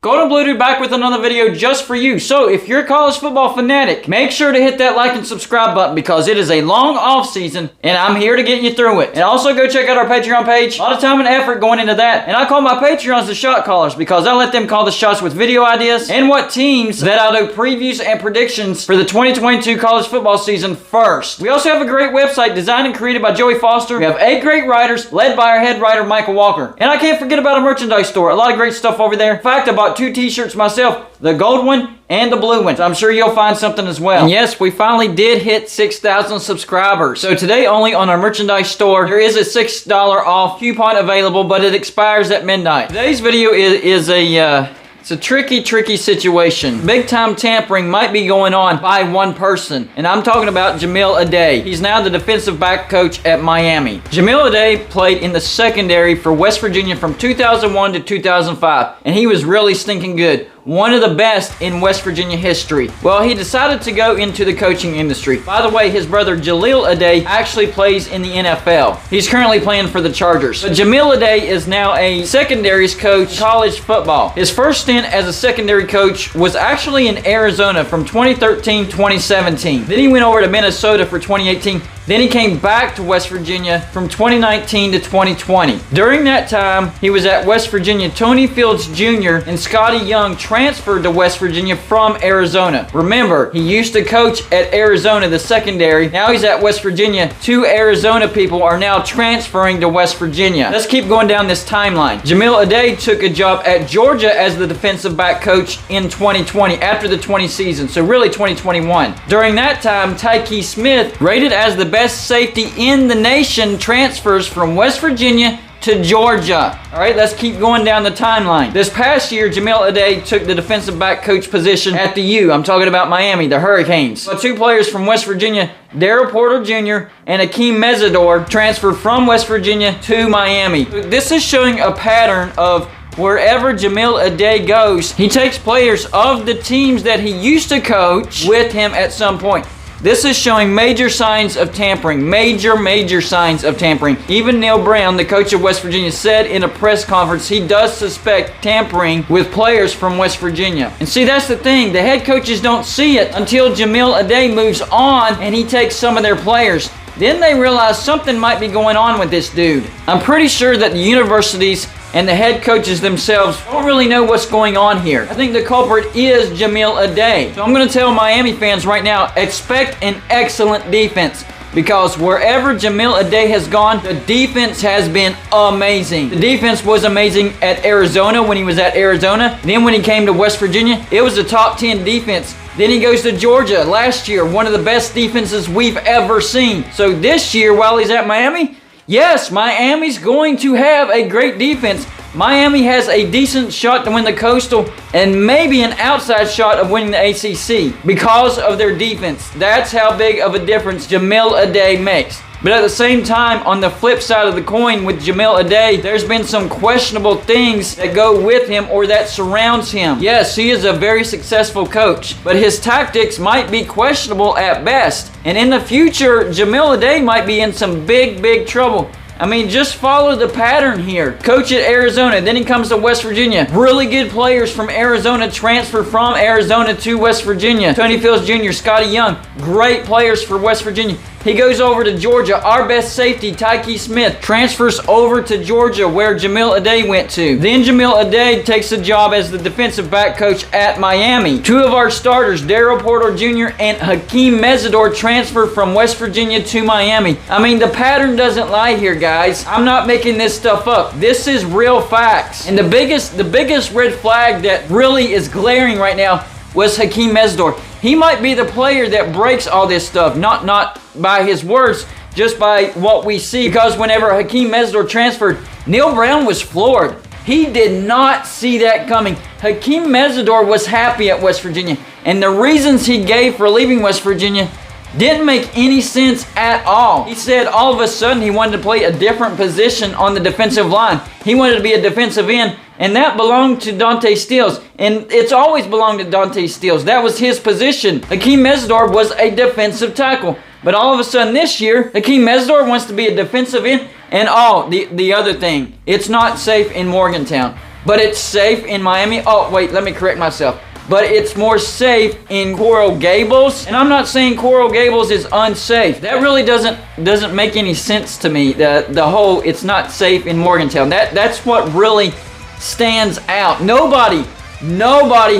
Golden Blue Dude back with another video just for you. So if you're a college football fanatic, make sure to hit that like and subscribe button because it is a long off season and I'm here to get you through it. And also go check out our Patreon page. A lot of time and effort going into that. And I call my Patreons the shot callers because I let them call the shots with video ideas and what teams that I'll do previews and predictions for the 2022 college football season first. We also have a great website designed and created by Joey Foster. We have 8 great writers led by our head writer Michael Walker. And I can't forget about a merchandise store. A lot of great stuff over there. In fact, I bought 2 t-shirts myself, the gold one and the blue one. So I'm sure you'll find something as well. And yes, we finally did hit 6,000 subscribers. So today only on our merchandise store, there is a $6 off coupon available, but it expires at midnight. Today's video is it's a tricky situation. Big time tampering might be going on by one person, and I'm talking about Jamil Adey. He's now the defensive back coach at Miami. Jamil Adey played in the secondary for West Virginia from 2001 to 2005, and he was really stinking good. One of the best in West Virginia history. Well, he decided to go into the coaching industry. By the way, his brother Jaleel Adey actually plays in the NFL. He's currently playing for the Chargers. But Jamil Adey is now a secondaries coach in college football. His first stint as a secondary coach was actually in Arizona from 2013-2017. Then he went over to Minnesota for 2018. Then he came back to West Virginia from 2019 to 2020. During that time, he was at West Virginia. Tony Fields Jr. and Scotty Young transferred to West Virginia from Arizona. Remember, he used to coach at Arizona, the secondary. Now he's at West Virginia. 2 Arizona people are now transferring to West Virginia. Let's keep going down this timeline. Jamil Adey took a job at Georgia as the defensive back coach in 2020 after the 20 season, so really 2021. During that time, Tyke Smith, rated as the best safety in the nation, transfers from West Virginia to Georgia. All right, let's keep going down the timeline. This past year, Jamil Adey took the defensive back coach position at the U. I'm talking about Miami, the Hurricanes. So 2 players from West Virginia, Darryl Porter Jr. and Akeem Mesidor, transferred from West Virginia to Miami. This is showing a pattern of wherever Jamil Adey goes, he takes players of the teams that he used to coach with him at some point. This is showing major signs of tampering. Major signs of tampering. Even Neil Brown, the coach of West Virginia, said in a press conference he does suspect tampering with players from West Virginia. And see, that's the thing. The head coaches don't see it until Jamil Adey moves on and he takes some of their players. Then they realize something might be going on with this dude. I'm pretty sure that the universities and the head coaches themselves don't really know what's going on here. I think the culprit is Jamil Adey. So I'm going to tell Miami fans right now, expect an excellent defense. Because wherever Jamil Adey has gone, the defense has been amazing. The defense was amazing at Arizona when he was at Arizona. Then when he came to West Virginia, it was a top 10 defense. Then he goes to Georgia last year, one of the best defenses we've ever seen. So this year, while he's at Miami, yes, Miami's going to have a great defense. Miami has a decent shot to win the Coastal and maybe an outside shot of winning the ACC because of their defense. That's how big of a difference Jamil Adey makes. But at the same time, on the flip side of the coin with Jamil Adey, there's been some questionable things that go with him or that surrounds him. Yes, he is a very successful coach, but his tactics might be questionable at best. And in the future, Jamil Adey might be in some big trouble. I mean, just follow the pattern here. Coach at Arizona, then he comes to West Virginia. Really good players from Arizona transfer from Arizona to West Virginia. Tony Fields Jr., Scotty Young, great players for West Virginia. He goes over to Georgia. Our best safety, Tyke Smith, transfers over to Georgia where Jamil Adey went to. Then Jamil Adey takes a job as the defensive back coach at Miami. 2 of our starters, Darryl Porter Jr. and Akeem Mesidor, transfer from West Virginia to Miami. I mean, the pattern doesn't lie here, guys. I'm not making this stuff up. This is real facts. And the biggest red flag that really is glaring right now was Akeem Mesidor. He might be the player that breaks all this stuff, not by his words, just by what we see. Because whenever Akeem Mesidor transferred, Neil Brown was floored. He did not see that coming. Akeem Mesidor was happy at West Virginia, and the reasons he gave for leaving West Virginia didn't make any sense at all. He said all of a sudden he wanted to play a different position on the defensive line. He wanted to be a defensive end, and that belonged to Dante Stills. And it's always belonged to Dante Stills. That was his position. Akeem Mesidor was a defensive tackle. But all of a sudden this year, Akeem Mesidor wants to be a defensive end. And the other thing, it's not safe in Morgantown. but it's safe in Miami. Oh, wait, let me correct myself. But it's more safe in Coral Gables. And I'm not saying Coral Gables is unsafe. That really doesn't make any sense to me. The whole it's not safe in Morgantown. That's what really stands out. Nobody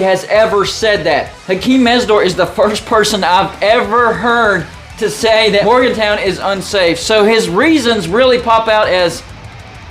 has ever said that. Hakeem Mesdor is the first person I've ever heard to say that Morgantown is unsafe. So his reasons really pop out as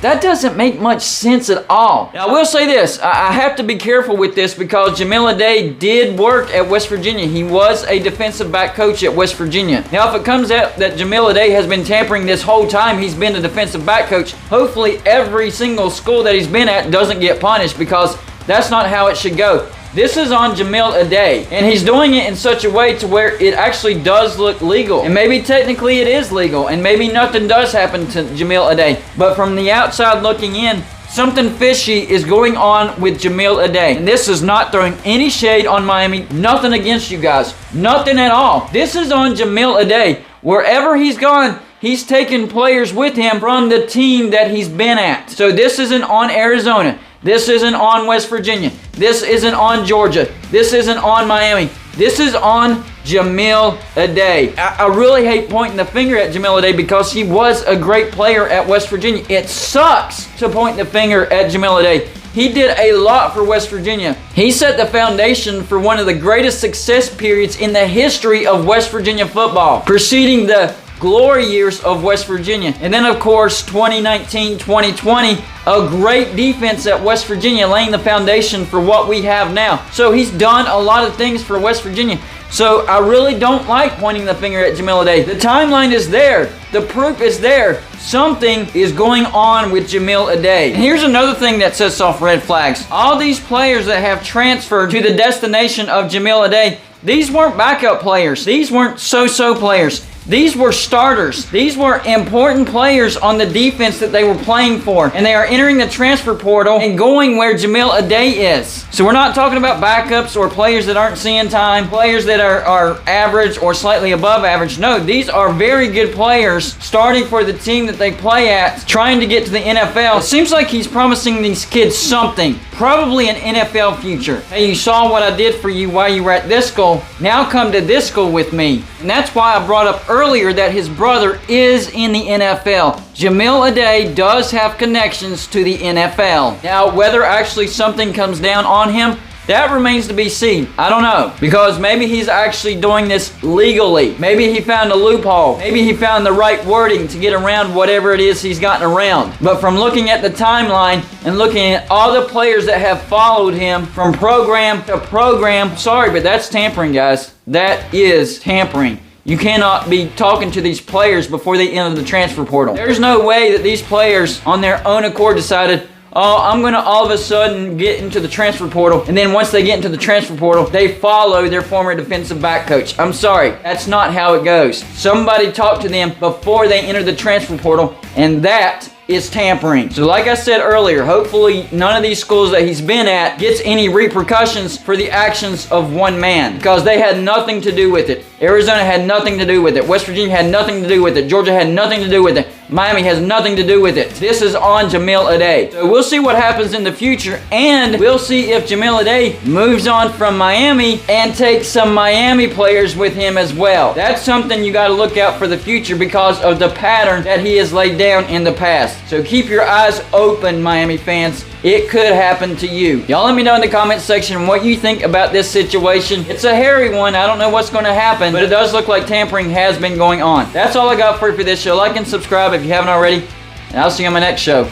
that doesn't make much sense at all. Now, I will say this. I have to be careful with this because Jamil Aday did work at West Virginia. He was a defensive back coach at West Virginia. Now, if it comes out that Jamil Aday has been tampering this whole time he's been a defensive back coach, hopefully every single school that he's been at doesn't get punished because that's not how it should go. This is on Jamil Aday, and he's doing it in such a way to where it actually does look legal. And maybe technically it is legal, and maybe nothing does happen to Jamil Aday. But from the outside looking in, something fishy is going on with Jamil Aday. And this is not throwing any shade on Miami. Nothing against you guys. Nothing at all. This is on Jamil Aday. Wherever he's gone, he's taken players with him from the team that he's been at. So this isn't on Arizona. This isn't on West Virginia. This isn't on Georgia. This isn't on Miami. This is on Jamil Aday. I really hate pointing the finger at Jamil Aday because he was a great player at West Virginia. It sucks to point the finger at Jamil Aday. He did a lot for West Virginia. He set the foundation for one of the greatest success periods in the history of West Virginia football, preceding the glory years of West Virginia. And then, of course, 2019, 2020, a great defense at West Virginia, laying the foundation for what we have now. So he's done a lot of things for West Virginia. So I really don't like pointing the finger at Jamil Aday. The timeline is there. The proof is there. Something is going on with Jamil Aday. And here's another thing that sets off red flags. All these players that have transferred to the destination of Jamil Aday, these weren't backup players. These weren't so-so players. These were starters. These were important players on the defense that they were playing for. And they are entering the transfer portal and going where Jamil Aday is. So we're not talking about backups or players that aren't seeing time, players that are average or slightly above average. No, these are very good players starting for the team that they play at, trying to get to the NFL. It seems like he's promising these kids something, probably an NFL future. Hey, you saw what I did for you while you were at this school. Now come to this school with me. And that's why I brought up earlier that his brother is in the NFL. Jamil Aday does have connections to the NFL. Now, whether actually something comes down on him, that remains to be seen. I don't know. Because maybe he's actually doing this legally. Maybe he found a loophole. Maybe he found the right wording to get around whatever it is he's gotten around. But from looking at the timeline and looking at all the players that have followed him from program to program, sorry, but that's tampering, guys. That is tampering. You cannot be talking to these players before they enter the transfer portal. There's no way that these players on their own accord decided, oh, I'm going to all of a sudden get into the transfer portal. And then once they get into the transfer portal, they follow their former defensive back coach. I'm sorry. That's not how it goes. Somebody talked to them before they enter the transfer portal, and that is tampering. So like I said earlier, hopefully none of these schools that he's been at gets any repercussions for the actions of one man, because they had nothing to do with it. Arizona had nothing to do with it. West Virginia had nothing to do with it. Georgia had nothing to do with it. Miami has nothing to do with it. This is on Jamil Aday. So we'll see what happens in the future, and we'll see if Jamil Aday moves on from Miami and takes some Miami players with him as well. That's something you got to look out for the future because of the pattern that he has laid down in the past. So keep your eyes open, Miami fans. It could happen to you. Y'all let me know in the comment section what you think about this situation. It's a hairy one. I don't know what's going to happen, but it does look like tampering has been going on. That's all I got for you for this show. Like and subscribe if you haven't already, and I'll see you on my next show.